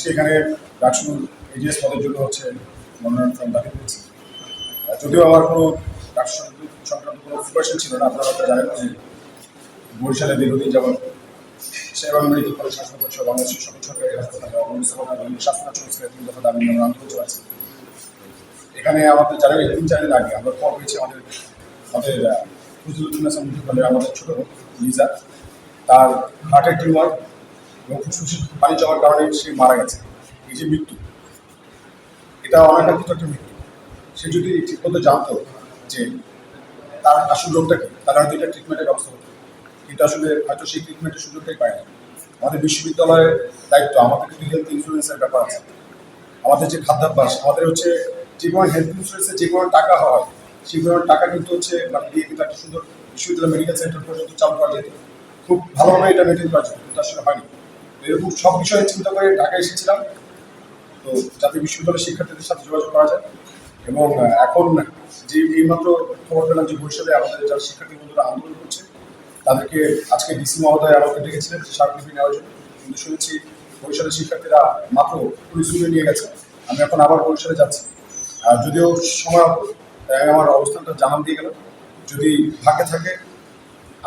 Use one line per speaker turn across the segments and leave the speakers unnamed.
আজকে এখানে ডাকসু এজিএস পদের জন্য মনোনয়ন ফর্ম দাখিল করেছি। যদিও আমার কোনো ডাকসু সংক্রান্ত কোনো প্রিপারেশন ছিল না। আপনারা হয়তো জানেন যে বরিশালে দীর্ঘদিন যাবৎ সেবা মেডিকেল কলেজ হাসপাতাল সহ বাংলাদেশের সকল সরকারি হাসপাতাল স্বাস্থ্য সংস্কারের 3 দফা দাবি নিয়ে আন্দোলন চলছে। এখানে আমাদের জানেন 3-4 দিন আগে আমরা খবর পেয়েছি আমাদের ফজলুদ্দিন আমাদের ছোট লিজা, তার হার্টের টিউমার এবং ফুসফুসে পানি জমার কারণে সে মারা গেছে। এই যে মৃত্যু, এটা অনাকাঙ্ক্ষিত একটা মৃত্যু। সে যদি ঠিকমতো জানতো যে তার আসল রোগটা কি, তার হয়তো এটা ট্রিটমেন্টের ব্যবস্থা হতো, কিন্তু আসলে হয়তো সেই ট্রিটমেন্টের সুযোগটাই পায় না। আমাদের বিশ্ববিদ্যালয়ের দায়িত্ব, আমাদের কিন্তু হেলথ ইন্স্যুরেন্সের ব্যাপার আছে। আমাদের যে খাদ্যাভ্যাস, আমাদের যে কোনো হেলথ ইন্স্যুরেন্সে যে কোনো টাকা হয়, সেই কোনো টাকা কিন্তু মানে দিয়ে কিন্তু একটা সুন্দর বিশ্ববিদ্যালয় মেডিকেল সেন্টার পর্যন্ত চালু করা যেত, খুব ভালোভাবে এটা মেনটেন করা যেত, কিন্তু আসলে হয়নি। এরকম সব বিষয়ে চিন্তা করে ঢাকায় এসেছিলাম, তো যাতে বিশ্ববিদ্যালয়ের শিক্ষার্থীদের সাথে যোগাযোগ করা যায়। এবং এখন যে এইমাত্র খবর পেলাম যে বরিশালে আমাদের যারা শিক্ষার্থী বন্ধুরা আন্দোলন করছে, তাদেরকে আজকে ডিসি মহোদয় আমাকে ডেকেছিলেন স্মারকলিপি নেওয়ার জন্য, কিন্তু শুনেছি বরিশালের শিক্ষার্থীরা মাত্র পুলিশ তুলে নিয়ে গেছে। আমি এখন আবার বরিশালে যাচ্ছি। যদিও সময় আমার অবস্থানটা জানান দিয়ে গেলাম, যদি ভাগ্যে থাকে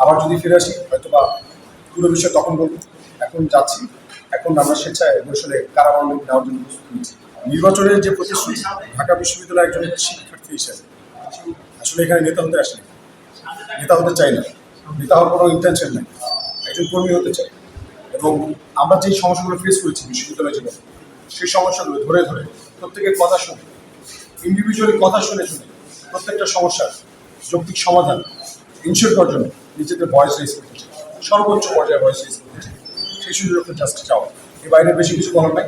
আবার যদি ফিরে আসি হয়তো বা পুরো বিষয় তখন বলবো। এখন যাচ্ছি, এখন আমরা স্বেচ্ছায় বরিশালে কারাবরণ নেওয়ার জন্য প্রস্তুত নিচ্ছি। নির্বাচনের যে প্রতিশ্রুতি, ঢাকা বিশ্ববিদ্যালয়ের একজন শিক্ষার্থী হিসেবে আসলে এখানে নেতা হতে আসেনি, নেতা হতে চাই না, নেতা হওয়ার কোনো ইন্টেনশন নেই, একজন কর্মী হতে চাই। এবং আমরা যেই সমস্যাগুলো ফেস করেছি বিশ্ববিদ্যালয় জীবনে, সেই সমস্যাগুলো ধরে ধরে প্রত্যেকের কথা শুনে, ইন্ডিভিজুয়ালি কথা শুনে শুনে প্রত্যেকটা সমস্যার যৌক্তিক সমাধান ইনশিওর করার জন্য নিজেদের ভয়েস রেজ করতে চাই, সর্বোচ্চ পর্যায়ে ভয়েস রেজ করতে চাই। সেই সুযোগটা জাস্ট চাওয়া, এর বাইরে বেশি কিছু বলার নাই।